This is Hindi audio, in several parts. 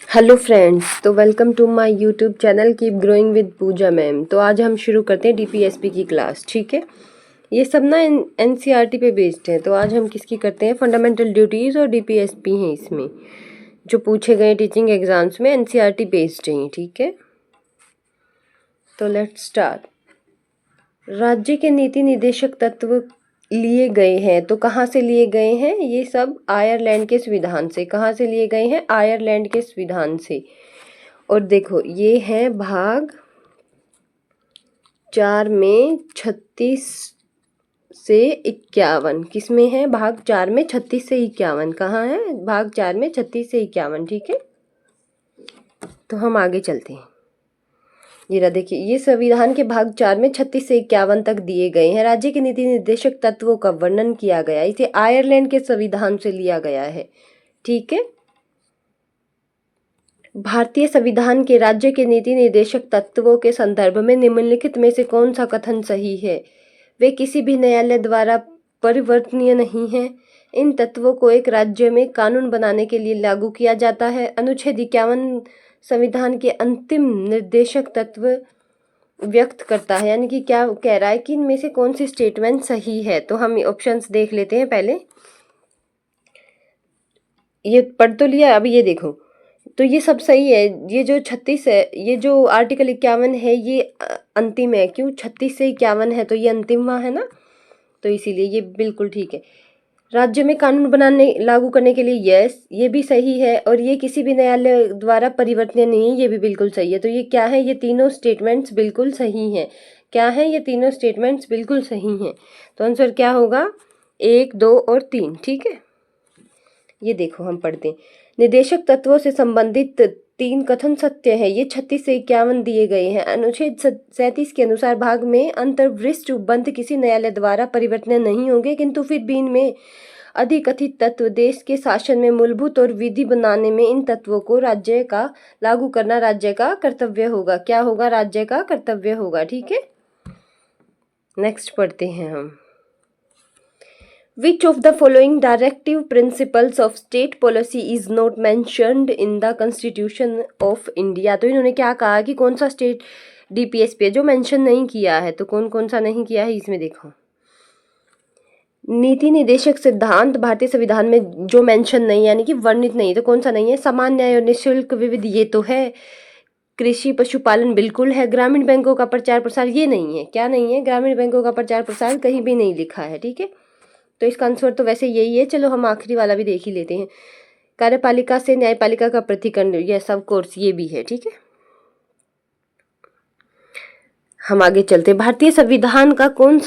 हेलो फ्रेंड्स, तो welcome to my YouTube channel keep growing with Pooja ma'am. तो आज हम शुरू करते हैं डीपीएसपी की क्लास। ठीक है, ये सब ना एनसीईआरटी पे बेस्ड है। तो आज हम किसकी करते हैं, फंडामेंटल ड्यूटीज़ और डीपीएसपी हैं इसमें जो पूछे गए टीचिंग एग्जाम्स में, एनसीईआरटी बेस्ड हैं। ठीक है, तो लेट्स स्टार्ट। राज्य के नीति निर्देशक तत्व लिए गए हैं, तो कहाँ से लिए गए हैं? ये सब आयरलैंड के संविधान से। कहाँ से लिए गए हैं? आयरलैंड के संविधान से। और देखो, ये है भाग 4 में 36 से 51। किस में है? भाग 4 में 36 से 51। कहाँ है? भाग 4 में 36 से 51। ठीक है, तो हम आगे चलते हैं। ये रहा, देखिए, ये संविधान के भाग 4 में 36 से 51 तक दिए गए हैं। राज्य के नीति निर्देशक तत्वों का वर्णन किया गया। इसे आयरलैंड के संविधान से लिया गया है। ठीक है, भारतीय संविधान के राज्य के नीति निर्देशक तत्वों के संदर्भ में निम्नलिखित में से कौन सा कथन सही है? वे किसी भी न्यायालय द्वारा परिवर्तनीय नहीं है। इन तत्वों को एक राज्य में कानून बनाने के लिए लागू किया जाता है। अनुच्छेद 51 संविधान के अंतिम निर्देशक तत्व व्यक्त करता है। यानी कि क्या कह रहा है कि इनमें से कौन सी स्टेटमेंट सही है? तो हम ऑप्शंस देख लेते हैं। पहले ये पढ़ तो लिया, अभी ये देखो, तो ये सब सही है। ये जो 36 है, ये जो आर्टिकल 51 है, ये अंतिम है। क्यों? 36 से 51 है तो ये अंतिम है ना, तो इसीलिए ये बिल्कुल ठीक है। राज्य में कानून बनाने लागू करने के लिए यस, ये भी सही है। और ये किसी भी न्यायालय द्वारा परिवर्तनीय नहीं है, ये भी बिल्कुल सही है। तो ये क्या है? ये तीनों स्टेटमेंट्स बिल्कुल सही हैं। क्या है? ये तीनों स्टेटमेंट्स बिल्कुल सही हैं। तो आंसर क्या होगा? 1, 2 और 3। ठीक है, ये देखो, हम पढ़ते हैं। निर्देशक तत्वों से संबंधित 3 कथन सत्य है। ये 36 से 51 दिए गए हैं। अनुच्छेद 37 के अनुसार भाग में अंतर्वृष्ट उपबंध किसी न्यायालय द्वारा परिवर्तनीय नहीं होंगे, किंतु फिर भी इनमें अधिकथित तत्व देश के शासन में मूलभूत और विधि बनाने में इन तत्वों को राज्य का लागू करना राज्य का कर्तव्य होगा। क्या होगा? राज्य का कर्तव्य होगा। ठीक है, नेक्स्ट पढ़ते हैं हम। Which of the following directive principles of state policy is not mentioned in the Constitution of India? तो इन्होंने क्या कहा कि कौन सा स्टेट डीपीएसपी है जो मेंशन नहीं किया है? तो कौन कौन सा नहीं किया है इसमें देखो। नीति निर्देशक सिद्धांत भारतीय संविधान में जो मेंशन नहीं, यानी कि वर्णित नहीं, तो कौन सा नहीं है? समान न्याय और निःशुल्क विविध, ये तो है। कृषि पशुपालन बिल्कुल है। ग्रामीण बैंकों का प्रचार प्रसार, ये नहीं है। क्या नहीं है? ग्रामीण बैंकों का प्रचार प्रसार कहीं भी नहीं लिखा है। ठीक है, तो इसका आंसर तो वैसे यही है। चलो हम आखिरी वाला भी देख ही लेते हैं। कार्यपालिका से न्यायपालिका का प्रतिखंड, ये सब कोर्स ये भी है। ठीक है, हम आगे चलते हैं। भारतीय संविधान का कौन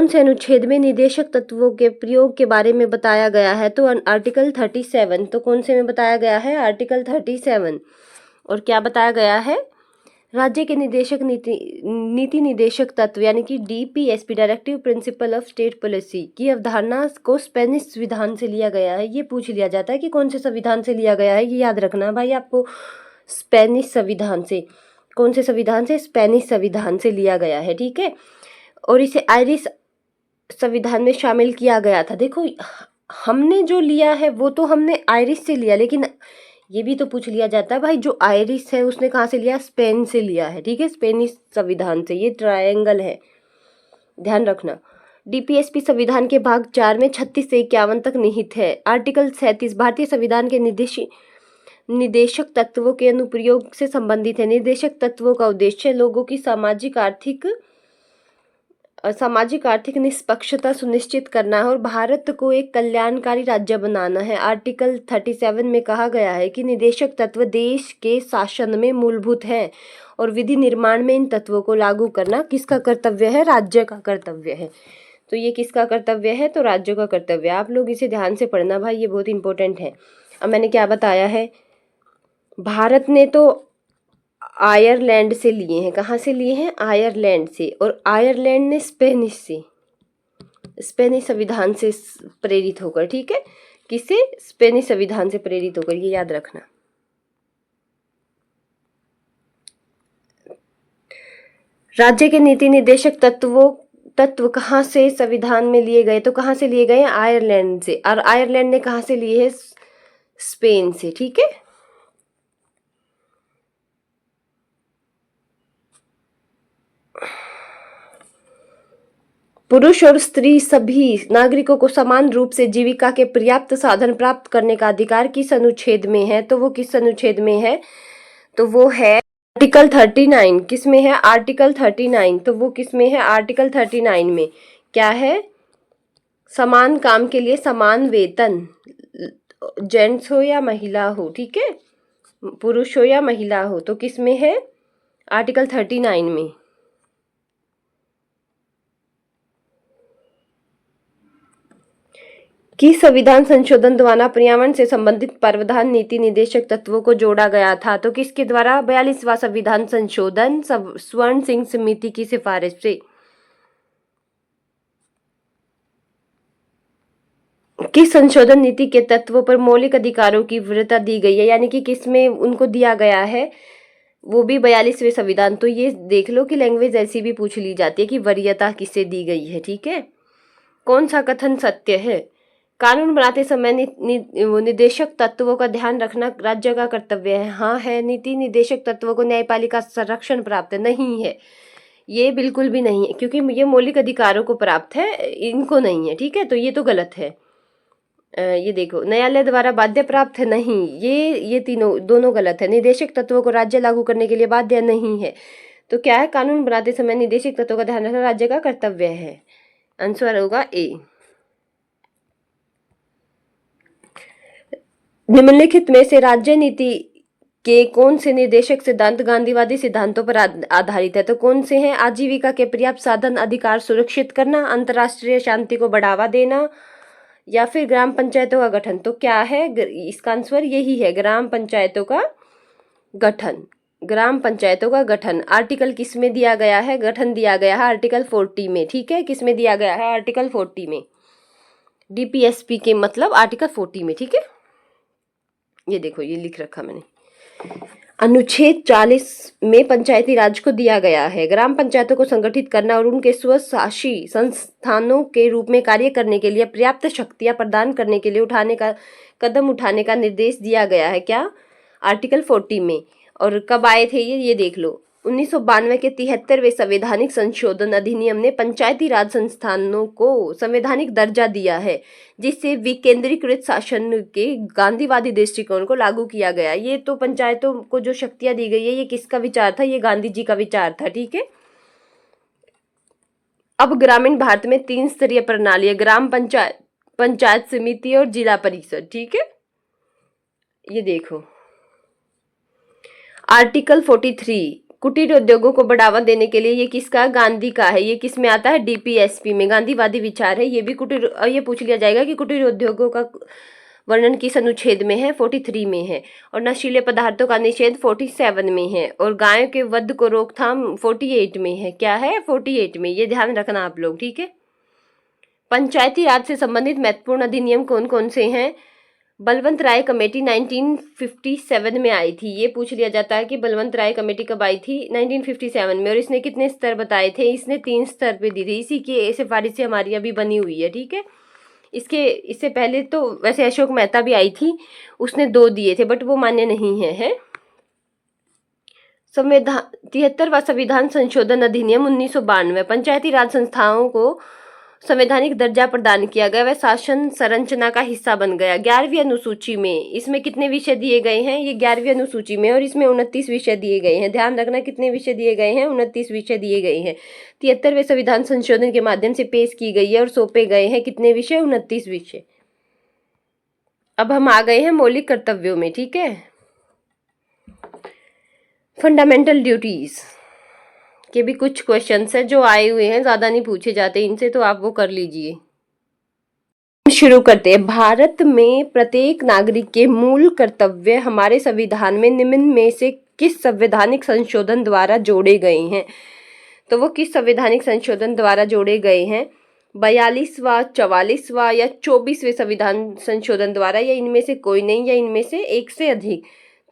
से अनुच्छेद में निदेशक तत्वों के प्रयोग के बारे में बताया गया है? तो आर्टिकल 37। तो कौन से में बताया गया है? आर्टिकल 37। और क्या बताया गया है? राज्य के नीति निर्देशक तत्व यानी कि DPSP, directive principle of state policy की अवधारणा को स्पेनिश संविधान से लिया गया है। ये पूछ लिया जाता है कि कौन से संविधान से लिया गया है, ये याद रखना भाई आपको। स्पेनिश संविधान से। कौन से संविधान से? स्पेनिश संविधान से लिया गया है। ठीक है, और इसे आयरिश संविधान में शामिल किया गया था। देखो, हमने जो लिया है वो तो हमने आयरिश से लिया, लेकिन ये भी तो पूछ लिया जाता है भाई, जो आयरिश है उसने कहाँ से लिया? स्पेन से लिया है। ठीक है, स्पेनिश संविधान से। ये ट्रायंगल है, ध्यान रखना। डीपीएसपी संविधान के भाग 4 में 36 से 51 तक निहित है। आर्टिकल 37 भारतीय संविधान के निदेशक तत्वों के अनुप्रयोग से संबंधित है। निर्देशक तत्वों का उद्देश्य लोगों की सामाजिक आर्थिक निष्पक्षता सुनिश्चित करना है और भारत को एक कल्याणकारी राज्य बनाना है। आर्टिकल 37 में कहा गया है कि निदेशक तत्व देश के शासन में मूलभूत हैं और विधि निर्माण में इन तत्वों को लागू करना किसका कर्तव्य है? राज्य का कर्तव्य है। तो ये किसका कर्तव्य है? तो राज्य का कर्तव्य। आप लोग इसे ध्यान से पढ़ना भाई, ये बहुत इंपॉर्टेंट है। अब मैंने क्या बताया है, भारत ने तो आयरलैंड से लिए हैं। कहाँ से लिए हैं? आयरलैंड से। और आयरलैंड ने स्पेनिश संविधान से प्रेरित होकर। ठीक है, किसे? स्पेनिश संविधान से प्रेरित होकर, ये याद रखना। राज्य के नीति निर्देशक तत्व कहाँ से संविधान में लिए गए? तो कहाँ से लिए गए? आयरलैंड से। और आयरलैंड ने कहाँ से लिए है? स्पेन से, ठीक है। पुरुष और स्त्री सभी नागरिकों को समान रूप से जीविका के पर्याप्त साधन प्राप्त करने का अधिकार किस अनुच्छेद में है? तो वो किस अनुच्छेद में है? तो वो है आर्टिकल 39। किस में है? आर्टिकल 39। तो वो किस में है? आर्टिकल 39 में। क्या है? समान काम के लिए समान वेतन, जेंट्स हो या महिला हो, ठीक है, पुरुष हो या महिला हो, तो किस में है? आर्टिकल 39 में। कि संविधान संशोधन द्वारा पर्यावरण से संबंधित प्रावधान नीति निदेशक तत्वों को जोड़ा गया था। तो किसके द्वारा? 42वां संविधान संशोधन स्वर्ण सिंह समिति की सिफारिश से। किस संशोधन नीति के तत्वों पर मौलिक अधिकारों की वरीयता दी गई है, यानी कि किस में उनको दिया गया है? वो भी 42वें संविधान। तो ये देख लो कि लैंग्वेज ऐसी भी पूछ ली जाती है कि वरीयता किसे दी गई है, ठीक है। कौन सा कथन सत्य है? कानून बनाते समय निदेशक तत्वों का ध्यान रखना राज्य का कर्तव्य है। हाँ है। नीति निदेशक तत्वों को न्यायपालिका संरक्षण प्राप्त है? नहीं है, ये बिल्कुल भी नहीं है, क्योंकि ये मौलिक अधिकारों को प्राप्त है, इनको नहीं है, ठीक है। तो ये तो गलत है। ये देखो, न्यायालय द्वारा बाध्य प्राप्त है? नहीं, ये तीनों दोनों गलत है। निदेशक तत्वों को राज्य लागू करने के लिए बाध्य नहीं है। तो क्या है? कानून बनाते समय निदेशक तत्वों का ध्यान रखना राज्य का कर्तव्य है। आंसर होगा ए। निम्नलिखित में से राज्य नीति के कौन से निर्देशक सिद्धांत गांधीवादी सिद्धांतों पर आधारित है? तो कौन से हैं? आजीविका के पर्याप्त साधन, अधिकार सुरक्षित करना, अंतर्राष्ट्रीय शांति को बढ़ावा देना, या फिर ग्राम पंचायतों का गठन। तो क्या है? इसका आंसर यही है, ग्राम पंचायतों का गठन। ग्राम पंचायतों का गठन आर्टिकल किस में दिया गया है? गठन दिया गया है आर्टिकल 40 में, ठीक है। किस में दिया गया है? आर्टिकल 40 में। डीपीएसपी के मतलब आर्टिकल 40 में, ठीक है। ये देखो, ये लिख रखा मैंने। अनुच्छेद 40 में पंचायती राज को दिया गया है ग्राम पंचायतों को संगठित करना और उनके स्वशासी संस्थानों के रूप में कार्य करने के लिए पर्याप्त शक्तियां प्रदान करने के लिए कदम उठाने का निर्देश दिया गया है। क्या? आर्टिकल 40 में। और कब आए थे ये देख लो। 1992 के 73वें संवैधानिक संशोधन अधिनियम ने पंचायती राज संस्थानों को संवैधानिक दर्जा दिया है, जिससे विकेंद्रीकृत शासन के गांधीवादी दृष्टिकोण को लागू किया गया। ये तो पंचायतों को जो शक्तियां दी गई है, ये किसका विचार था? ये गांधी जी का विचार था, ठीक है। अब ग्रामीण भारत में 3 स्तरीय प्रणाली है, ग्राम पंचायत, पंचायत समिति और जिला परिषद, ठीक है। ये देखो, आर्टिकल 43 कुटीर उद्योगों को बढ़ावा देने के लिए, ये किसका? गांधी का है। ये किस में आता है? डीपीएसपी में। गांधीवादी विचार है ये भी। ये पूछ लिया जाएगा कि कुटीर उद्योगों का वर्णन किस अनुच्छेद में है? 43 में है। और नशीले पदार्थों का निषेध 47 में है। और गायों के वध को रोकथाम 48 में है। क्या है? 48 में। ये ध्यान रखना आप लोग, ठीक है। पंचायती राज से संबंधित महत्वपूर्ण अधिनियम कौन कौन से हैं? बलवंत राय कमेटी 1957 में आई थी। ये पूछ लिया जाता है कि बलवंत राय कमेटी कब आई थी? 1957 में। और इसने कितने स्तर बताए थे? इसने 3 स्तर पे दी थी। इसी की सिफारिश से हमारी अभी बनी हुई है, ठीक है। इससे पहले तो वैसे अशोक मेहता भी आई थी, उसने 2 दिए थे, बट वो मान्य नहीं है। संविधान 73वां संविधान संशोधन अधिनियम 1992 पंचायती राज संस्थाओं को संवैधानिक दर्जा प्रदान किया गया, वह शासन संरचना का हिस्सा बन गया। 11वीं अनुसूची में इसमें कितने विषय दिए गए हैं? ये 11वीं अनुसूची में, और इसमें 29 विषय दिए गए हैं। ध्यान रखना, कितने विषय दिए गए हैं? 29 विषय दिए गए हैं। 73वें संविधान संशोधन के माध्यम से पेश की गई है और सौंपे गए हैं कितने विषय? 29 विषय। अब हम आ गए हैं मौलिक कर्तव्यों में, ठीक है। फंडामेंटल ड्यूटीज के भी कुछ क्वेश्चंस हैं जो आए हुए हैं, ज्यादा नहीं पूछे जाते इनसे, तो आप वो कर लीजिए। शुरू करते हैं। भारत में प्रत्येक नागरिक के मूल कर्तव्य हमारे संविधान में निम्न में से किस संवैधानिक संशोधन द्वारा जोड़े गए हैं? तो वो किस संवैधानिक संशोधन द्वारा जोड़े गए हैं? 42वां, 44वां या 24वें संविधान संशोधन द्वारा, या इनमें से कोई नहीं, या इनमें से एक से अधिक।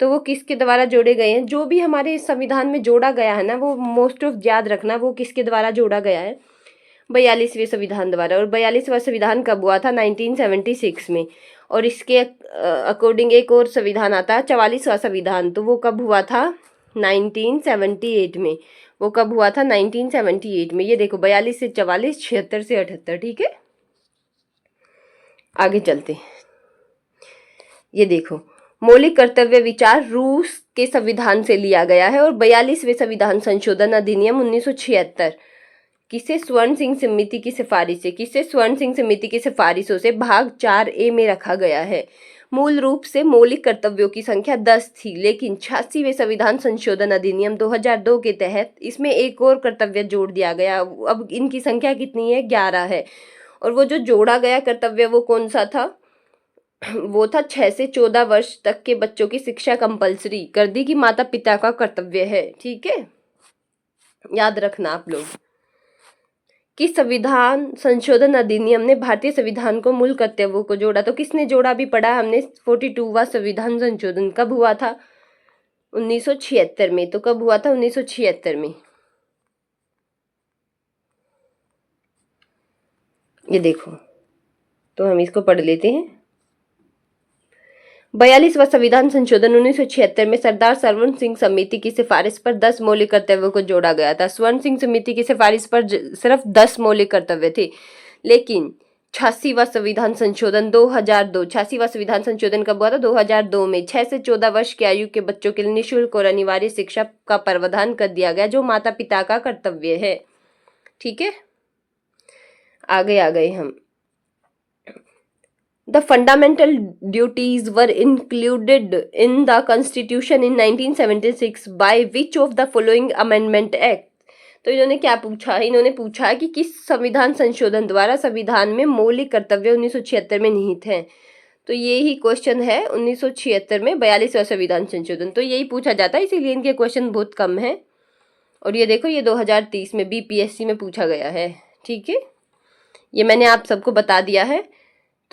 तो वो किसके द्वारा जोड़े गए हैं? जो भी हमारे संविधान में जोड़ा गया है ना, वो मोस्ट ऑफ याद रखना, वो किसके द्वारा जोड़ा गया है? 42वें संविधान द्वारा। और 42वां संविधान कब हुआ था? 1976 में। और इसके अकॉर्डिंग एक और संविधान आता है 44वां संविधान, तो वो कब हुआ था 1978 में। वो कब हुआ था 1978 में। ये देखो 42 से 44, 76 से 78, ठीक है। आगे चलते, ये देखो मौलिक कर्तव्य विचार रूस के संविधान से लिया गया है और 42वें संविधान संशोधन अधिनियम 1976 किसे स्वर्ण सिंह समिति की सिफारिश से, किसे स्वर्ण सिंह समिति की सिफारिशों से भाग 4A में रखा गया है। मूल रूप से मौलिक कर्तव्यों की संख्या 10 थी, लेकिन 86वें संविधान संशोधन अधिनियम 2002 के तहत इसमें एक और कर्तव्य जोड़ दिया गया। अब इनकी संख्या कितनी है, 11 है। और वो जो जोड़ा गया कर्तव्य वो कौन सा था, वो था 6 से 14 वर्ष तक के बच्चों की शिक्षा कंपलसरी कर दी कि माता पिता का कर्तव्य है, ठीक है। याद रखना आप लोग कि संविधान संशोधन अधिनियम ने भारतीय संविधान को मूल कर्तव्यों को जोड़ा। तो किसने जोड़ा भी पढ़ा हमने, 42वां संविधान संशोधन कब हुआ था 1976 में। तो कब हुआ था 1976 में। ये देखो, तो हम इसको पढ़ लेते हैं। 42वां संविधान संशोधन 1976 में सरदार स्वर्ण सिंह समिति की सिफारिश पर 10 मौलिक कर्तव्यों को जोड़ा गया था। स्वर्ण सिंह समिति की सिफारिश पर सिर्फ 10 मौलिक कर्तव्य थे, लेकिन 86वां संविधान संशोधन 2002, 86वां संविधान संशोधन कब हुआ था 2002 में 6 से 14 वर्ष की आयु के बच्चों के लिए निःशुल्क और अनिवार्य शिक्षा का प्रावधान कर दिया गया, जो माता पिता का कर्तव्य है, ठीक है। आगे आ गए हम। The fundamental duties were included in the Constitution in 1976 by which of the following amendment act? तो इन्होंने क्या पूछा, इन्होंने पूछा कि किस संविधान संशोधन द्वारा संविधान में मौलिक कर्तव्य 1976 में निहित हैं। तो ये ही क्वेश्चन है 1976 में 42वां संविधान संशोधन, तो यही पूछा जाता है, इसीलिए इनके क्वेश्चन बहुत कम है। और ये देखो ये 2030 में बीपीएससी में पूछा गया है, ठीक है। ये मैंने आप सबको बता दिया है।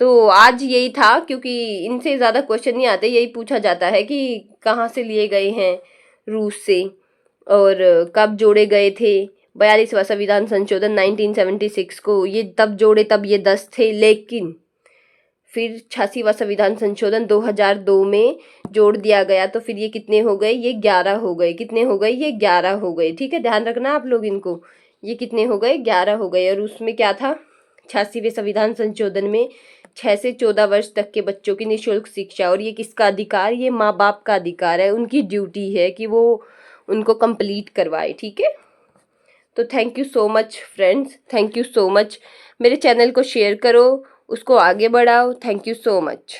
तो आज यही था, क्योंकि इनसे ज़्यादा क्वेश्चन नहीं आते, यही पूछा जाता है कि कहाँ से लिए गए हैं रूस से और कब जोड़े गए थे। 42वां संविधान संशोधन 1976 को ये तब जोड़े, तब ये 10 थे, लेकिन फिर 86वां संविधान संशोधन 2002 में जोड़ दिया गया, तो फिर ये कितने हो गए, ये 11 हो गए। कितने हो गए, ये 11 हो गए, ठीक है। ध्यान रखना आप लोग इनको, ये कितने हो गए, 11 हो गए। और उसमें क्या था 86वें संविधान संशोधन में 6 से 14 वर्ष तक के बच्चों की निःशुल्क शिक्षा, और ये किसका अधिकार, ये माँ बाप का अधिकार है, उनकी ड्यूटी है कि वो उनको कंप्लीट करवाए, ठीक है। तो thank you so much friends, thank you so much. मेरे चैनल को शेयर करो, उसको आगे बढ़ाओ। Thank you so much.